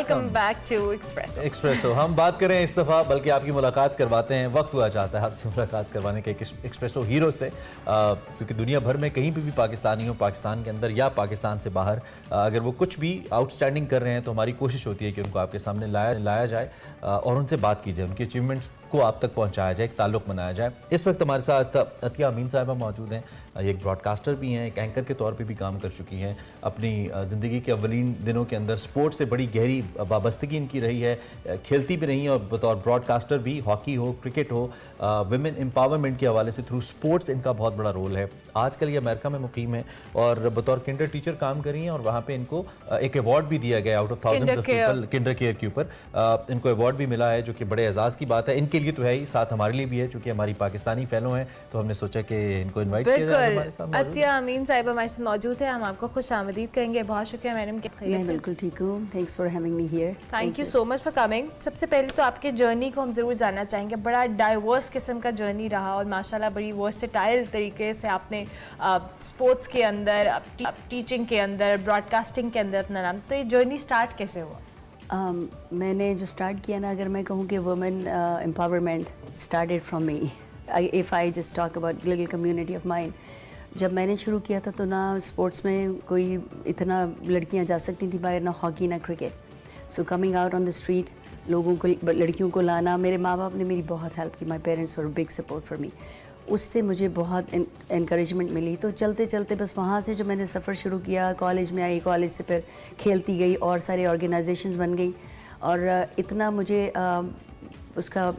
Welcome back to espresso. हम बात करें इस दफ़ा, बल्कि आपकी मुलाकात करवाते हैं, वक्त हुआ चाहता है आपसे मुलाकात करवाने के एक्सप्रेसो हीरो से, क्योंकि दुनिया भर में कहीं भी पाकिस्तानी हो, पाकिस्तान के अंदर या पाकिस्तान से बाहर, अगर वो कुछ भी आउटस्टैंडिंग कर रहे हैं तो हमारी कोशिश होती है कि उनको आपके सामने लाया जाए और उनसे बात की जाए, उनकी अचीवमेंट्स को आप तक पहुँचाया जाए, एक ताल्लुक़ बनाया जाए। इस वक्त हमारे साथ अतिया अमीन साहिबा मौजूद हैं। ये एक ब्रॉडकास्टर भी हैं, एक एंकर के तौर पे भी काम कर चुकी हैं। अपनी ज़िंदगी के अवलीन दिनों के अंदर स्पोर्ट्स से बड़ी गहरी वाबस्तगी इनकी रही है, खेलती भी रही हैं और बतौर ब्रॉडकास्टर भी, हॉकी हो, क्रिकेट हो, विमेन एम्पावरमेंट के हवाले से थ्रू स्पोर्ट्स इनका बहुत बड़ा रोल है। आजकल ये अमेरिका में मुकीम है और बतौर किंडर टीचर काम कर रही हैं और वहाँ पर इनको एक अवार्ड भी दिया गया, out of thousands of people, Kinder care के ऊपर इनको अवार्ड भी मिला है, जो कि बड़े एजाज़ की बात है। इनके लिए तो है ही, साथ हमारे लिए भी है, चूँकि हमारी पाकिस्तानी फेलो हैं तो हमने सोचा कि इनको इन्वाइट किया जाए। अतिया अमीन साहिबा हमारे साथ मौजूद है, हम आपको खुश आमदीद कहेंगे। बहुत शुक्रिया मैडम के। मैं बिल्कुल ठीक हूँ, thanks for having me here. Thank you so much for coming. सबसे पहले तो आपके जर्नी को हम ज़रूर जानना चाहेंगे। बड़ा डाइवर्स किस्म का जर्नी रहा और माशाल्लाह बड़ी वर्सेटाइल तरीके से आपने स्पोर्ट्स के अंदर, टीचिंग के अंदर, ब्रॉडकास्टिंग के अंदर अपना नाम, तो ये जर्नी स्टार्ट कैसे हुआ? मैंने जो स्टार्ट किया ना, अगर मैं कहूँ कि women empowerment started from me, if I just talk about little community of mine. जब मैंने शुरू किया था तो ना स्पोर्ट्स में कोई इतना लड़कियां जा सकती थी बाहर, ना हॉकी ना cricket. So coming out on the street, लोगों को, लड़कियों को लाना, मेरे माँ बाप ने मेरी बहुत हेल्प की, my parents were big support for me. उससे मुझे बहुत इनकरेजमेंट मिली। तो चलते चलते बस वहाँ से जो मैंने सफ़र शुरू किया, कॉलेज में आई, कॉलेज से फिर खेलती गई और सारे ऑर्गेनाइजेशंस बन गई और इतना मुझे उसका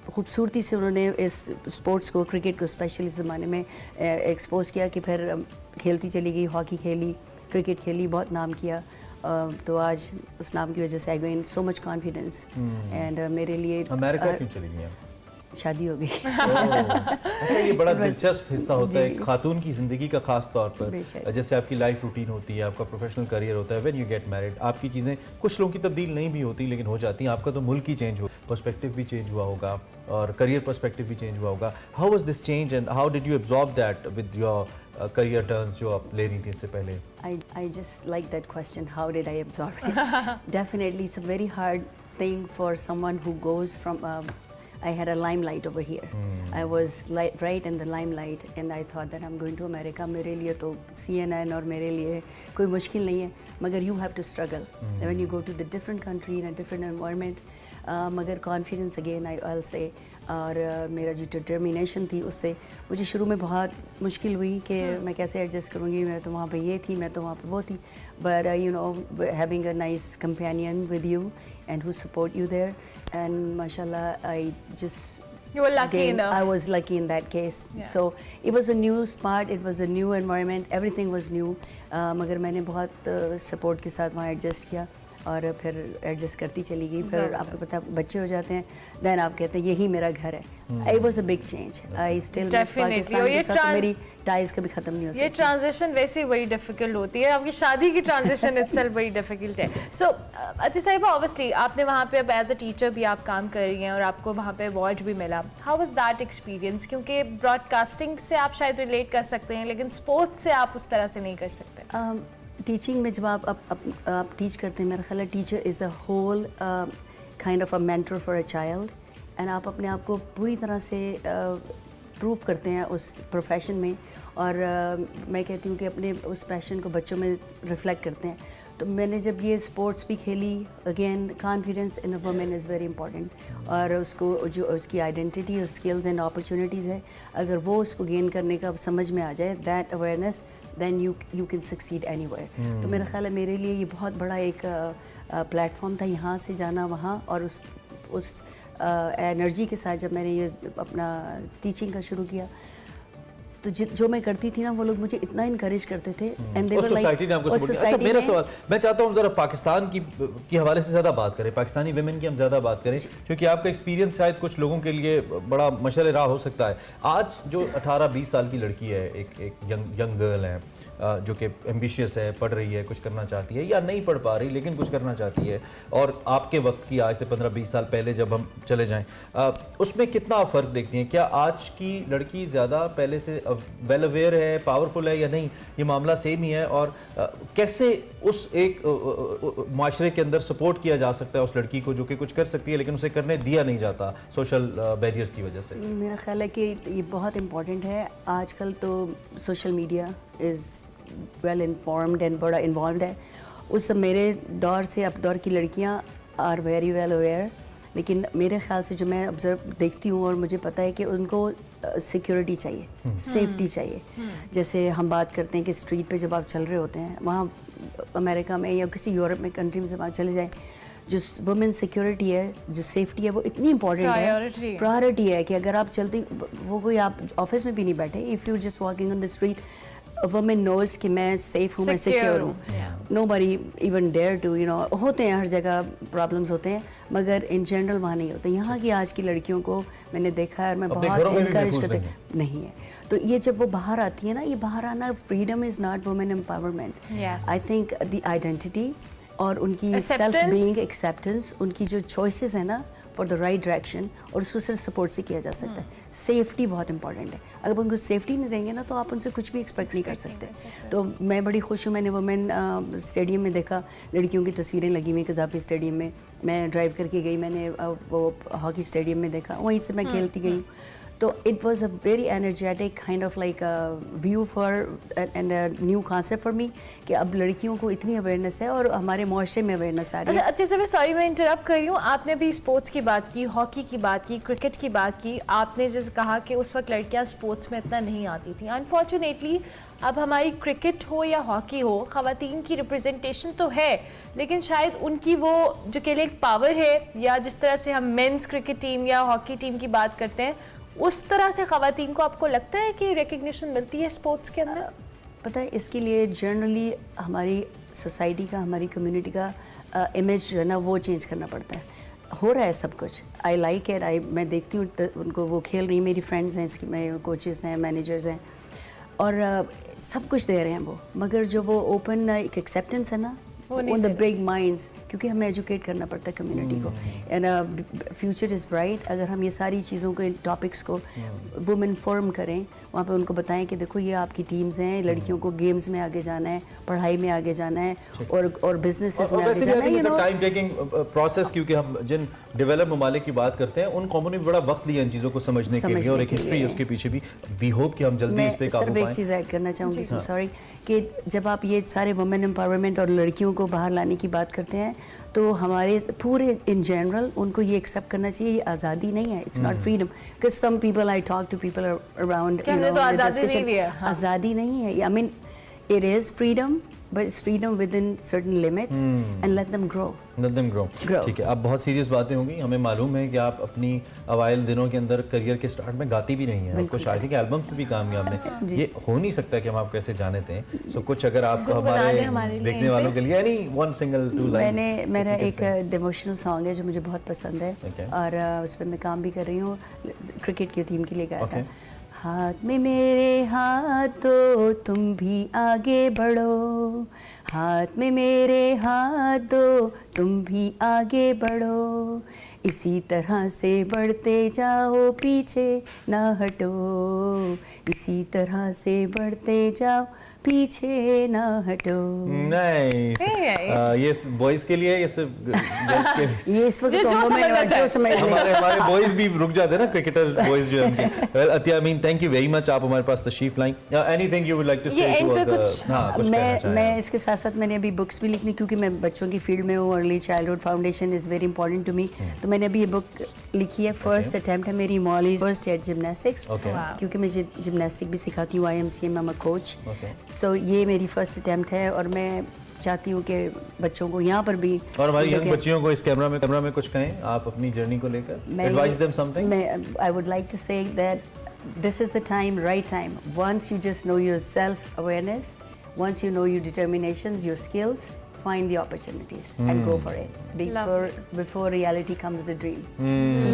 खूबसूरती से उन्होंने इस स्पोर्ट्स को, क्रिकेट को स्पेशली इस ज़माने में एक्सपोज किया कि फिर खेलती चली गई, हॉकी खेली, क्रिकेट खेली, बहुत नाम किया। तो आज उस नाम की वजह से I gain so much confidence and मेरे लिए अमेरिका क्यों चली गई? शादी हो गई। अच्छा, ये बड़ा दिलचस्प हिस्सा होता है खातून की ज़िंदगी का, ख़ास तौर पर जैसे आपकी लाइफ रूटीन होती है, आपका प्रोफेशनल करियर होता है, व्हेन यू गेट मैरिड, आपकी चीज़ें कुछ लोगों की तब्दील नहीं भी होती लेकिन हो जाती हैं। आपका तो मुल्क ही चेंज हो, पर्सपेक्टिव भी चेंज हुआ होगा और करियर पर्सपेक्टिव भी चेंज हुआ होगा। How was this change and how did you absorb that with your career turns जो आप ले रही थी इससे पहले? I just like that question, how did I absorb it? Definitely it's a very hard thing for someone who goes from I had a limelight over here. I was right in the limelight and I thought that I'm going to America. मेरे लिए तो CNN और मेरे लिए कोई मुश्किल नहीं है, मगर you have to struggle when you go to the different country in a different environment. मगर कॉन्फिडेंस अगेन I'll say, और मेरा जो डिटर्मिनेशन थी उससे मुझे शुरू में बहुत मुश्किल हुई कि मैं कैसे एडजस्ट करूँगी। मैं तो वहाँ पे ये थी, मैं तो वहाँ पे वो थी, but you know having a nice companion with you and who support you there and माशाल्लाह I just You were lucky enough. I was lucky in that case. Yeah. So it was a new start, it was a new environment, everything was new. मगर मैंने बहुत support के साथ वहाँ adjust किया और फिर एडजस्ट करती चली गई। फिर आपको पता बच्चे हो जाते हैं, देन आप कहते हैं यही मेरा घर है। It was a big change. I still miss Pakistan के साथ, मेरी टाइज कभी ख़त्म नहीं हो सकती। ये ट्रांजिशन वैसे ही बड़ी डिफिकल्ट होती है, आपकी शादी की ट्रांजिशन इटसेल्फ बड़ी डिफिकल्ट है। सो अति साहिबा, ऑब्वियसली आपने वहाँ पे अब एज अ टीचर भी आप काम कर रही हैं और आपको वहाँ पे अवार्ड भी मिला। How was that experience? क्योंकि ब्रॉडकास्टिंग से आप शायद रिलेट कर सकते हैं लेकिन स्पोर्ट्स से आप उस तरह से नहीं कर सकते। टीचिंग में जब आप टीच करते हैं, मेरा ख्याल है teacher is a whole kind of a mentor for a child and आप अपने आप को पूरी तरह से प्रूव करते हैं उस प्रोफेशन में और मैं कहती हूँ कि अपने उस पैशन को बच्चों में रिफ्लेक्ट करते हैं। तो मैंने जब ये स्पोर्ट्स भी खेली, again confidence in a woman is very important और उसको जो उसकी आइडेंटिटी और स्किल्स एंड अपॉर्चुनिटीज़ है, अगर वो उसको गेन करने का समझ में आ जाए, that awareness, then you can succeed anywhere. तो मेरा ख्याल है मेरे लिए ये बहुत बड़ा एक प्लेटफॉर्म था, यहाँ से जाना वहाँ और उस एनर्जी के साथ जब मैंने ये अपना टीचिंग का शुरू किया तो जो मैं करती थी ना, वो लोग मुझे इतना इनकरेज करते थे एंड दे वर लाइक। अच्छा, मेरा सवाल, मैं चाहता हूँ जरा पाकिस्तान की हवाले से ज़्यादा बात करें, पाकिस्तानी वुमेन की हम ज़्यादा बात करें क्योंकि आपका एक्सपीरियंस शायद कुछ लोगों के लिए बड़ा मशअल राह हो सकता है। आज जो 18-20 साल की लड़की है, एक यंग गर्ल है, जो कि एम्बिशियस है, पढ़ रही है, कुछ करना चाहती है, या नहीं पढ़ पा रही लेकिन कुछ करना चाहती है, और आपके वक्त की आज से 15-20 साल पहले जब हम चले जाएं, उसमें कितना फ़र्क देखती हैं? क्या आज की लड़की ज़्यादा पहले से वेल अवेयर है, पावरफुल है, या नहीं ये मामला सेम ही है? और कैसे उस एक माशरे के अंदर सपोर्ट किया जा सकता है उस लड़की को जो कि कुछ कर सकती है लेकिन उसे करने दिया नहीं जाता सोशल बैरियर्स की वजह से? मेरा ख्याल है कि ये बहुत इम्पॉर्टेंट है। आजकल तो social media is well informed and बड़ा इन्वॉल्व है। उस मेरे दौर से अब दौर की लड़कियां आर वेरी वेल अवेयर, लेकिन मेरे ख्याल से जो मैं ऑब्जर्व देखती हूँ और मुझे पता है कि उनको सिक्योरिटी चाहिए, सेफ्टी चाहिए। जैसे हम बात करते हैं कि स्ट्रीट पे जब आप चल रहे होते हैं, वहाँ अमेरिका में या किसी यूरोप में कंट्री में जब आप चले जाएँ, जो वुमेन सिक्योरिटी है, जो सेफ्टी है, वो इतनी इंपॉर्टेंट है, प्रायोरिटी है कि अगर आप चलती, वो कोई आप ऑफिस में भी नहीं बैठे, if you just walking on the street, women knows कि मैं सेफ हूँ, मैं सिक्योर हूँ। Nobody even dare to, you know, होते हैं हर जगह प्रॉब्लम्स होते हैं, मगर इन जनरल वहाँ नहीं होते। यहाँ की आज की लड़कियों को मैंने देखा है और मैं बहुत इनकरेज करती नहीं है। तो ये जब वो बाहर आती है ना, ये बाहर आना, freedom is not women empowerment. I think the identity और उनकी सेल्फ बीइंग, एक्सेप्टेंस, उनकी जो चॉइसेस है ना फॉर द राइट डायरेक्शन, और उसको सिर्फ सपोर्ट से किया जा सकता है। सेफ्टी बहुत इंपॉर्टेंट है। अगर उनको सेफ्टी नहीं देंगे ना, तो आप उनसे कुछ भी एक्सपेक्ट नहीं कर सकते। तो मैं बड़ी खुश हूँ, मैंने वुमेन स्टेडियम में देखा, लड़कियों की तस्वीरें लगी हुई कज़ाफ़ी स्टेडियम में। मैं ड्राइव करके गई, मैंने वो हॉकी स्टेडियम में देखा, वहीं से मैं खेलती गई हूँ। तो it was a very energetic kind of like view for and new concept for me, कि अब लड़कियों को इतनी अवेयरनेस है और हमारे मुआशरे में अवेयरनेस आ रही है। अच्छा सर, सॉरी मैं इंटरप्ट कर रही हूँ, आपने भी स्पोर्ट्स की बात की, हॉकी की बात की, क्रिकेट की बात की। आपने जैसे कहा कि उस वक्त लड़कियाँ स्पोर्ट्स में इतना नहीं आती थी। अनफॉर्चुनेटली अब हमारी क्रिकेट हो या हॉकी हो, ख़वातीन की रिप्रेजेंटेशन तो है, लेकिन शायद उनकी वो जो के लिए एक पावर है, या जिस तरह से हम मेंस क्रिकेट टीम या हॉकी टीम की बात करते हैं, उस तरह से ख़वातीन को आपको लगता है कि रिकग्निशन मिलती है स्पोर्ट्स के अंदर? पता है, इसके लिए जनरली हमारी सोसाइटी का, हमारी कम्युनिटी का इमेज जो है ना, वो चेंज करना पड़ता है। हो रहा है सब कुछ, आई लाइक इट, मैं देखती हूँ उनको, वो खेल रही, मेरी फ्रेंड्स हैं, इसकी मैं कोचेस हैं, मैनेजर्स हैं, और सब कुछ दे रहे हैं वो, मगर जो वो ओपन एक एक्सेप्टेंस है ना, on the big minds, क्योंकि हमें एजुकेट करना पड़ता है कम्युनिटी को। एंड फ्यूचर इज़ ब्राइट अगर हम ये सारी चीज़ों को, टॉपिक्स को वुमेन फॉर्म करें, वहाँ पे उनको बताएं कि देखो ये आपकी टीम्स हैं, लड़कियों को गेम्स में आगे जाना है, पढ़ाई में आगे जाना है, और बिजनेसेस में आगे जाना है। टाइम टेकिंग प्रोसेस, क्योंकि हम जिन डेवलप ममालिक की बात करते हैं, उन कौमों ने बड़ा वक्त लिया इन चीज़ों को समझने के लिए, और एक हिस्ट्री उसके पीछे भी। वी होप कि हम जल्दी इस पे काबू पाएं। एक चीज़ ऐड करना चाहूँगी, सॉरी, कि जब आप ये सारे वुमेन एम्पावरमेंट और लड़कियों को बाहर लाने की बात करते हैं, तो हमारे पूरे इन जनरल उनको ये एक्सेप्ट करना चाहिए, ये आज़ादी नहीं है, it's not freedom. Because some people, I talk to people around, आज़ादी नहीं है। I mean it is freedom, but it's freedom within certain limits and let them grow. Let them grow. ठीक है, अब बहुत सीरियस बातें होंगी। हमें मालूम है कि आप अपनी अवाइल दिनों के अंदर करियर के स्टार्ट में गाती भी नहीं हैं, आपको शायरी के एल्बम पे भी काम किया आपने। ये हो नहीं सकता कि हम आपको कैसे जाने दें। सो कुछ अगर आप हमारे देखने वालों के लिए, any one single two lines. मेरा एक डिवोशनल सॉन्ग है जो मुझे बहुत पसंद है, और उस पर मैं काम भी कर रही हूँ, क्रिकेट की टीम के लिए गाया था। हाथ में मेरे हाथ दो, तुम भी आगे बढ़ो, हाथ में मेरे हाथ दो, तुम भी आगे बढ़ो, इसी तरह से बढ़ते जाओ, पीछे ना हटो, इसी तरह से बढ़ते जाओ, पीछे ना हटो। नाइस। ये बॉयज के लिए, ये सिर्फ गर्ल्स के लिए? ये इस वक्त हमारे बॉयज भी रुक जाते हैं ना, क्रिकेटर बॉयज जो हैं। Well Athiya, I mean thank you very much, आप हमारे पास तशरीफ लाई। Anything you would like to say to other? मैं इसके साथ साथ मैंने अभी बुक्स भी लिखनी, क्योंकि मैं बच्चों की फील्ड में हूँ, early childhood foundation is very important to me. तो मैंने अभी ये बुक लिखी है, फर्स्ट अटेम्प्ट है मेरी, मॉलीज फर्स्ट एड जिमनास्टिक्स, क्योंकि मैं जिमनास्टिक भी सिखाती हूँ, IMCA में, मैं कोच। सो ये मेरी फर्स्ट अटेम्प्ट है, और मैं चाहती हूँ कि बच्चों को यहाँ पर भी, और हमारी यंग बच्चियों को इस कैमरा में कुछ कहें आप अपनी जर्नी को लेकर, advice them something. I would like to say that this is the time, right time, once you just know your self awareness, once you know your determinations, your skills, find the opportunities and go for it. Before reality comes the dream.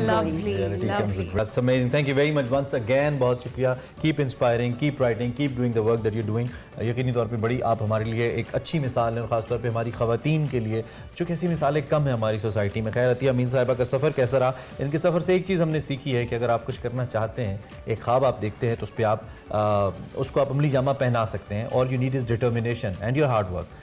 Lovely, Reality comes lovely. with- That's amazing. Thank you very much once again. बहुत शुक्रिया. Keep inspiring, keep writing, keep doing the work that you're doing. यकीनी तौर पे बड़ी आप हमारे लिए एक अच्छी मिसाल हैं और ख़ास तौर पे हमारी ख़वातीन के लिए, चूँकि ऐसी मिसालें कम हैं हमारी सोसाइटी में. खैर अतिया अमीन साहिबा का सफ़र कैसा रहा? इनके सफ़र से एक चीज़ हमने सीखी है कि अगर आप कुछ करना चाहते हैं, एक ख्वाब आप देखते हैं तो उस पर आप उसको आप अमली जामा पहना सकते हैं. All you need is determination and your hard work.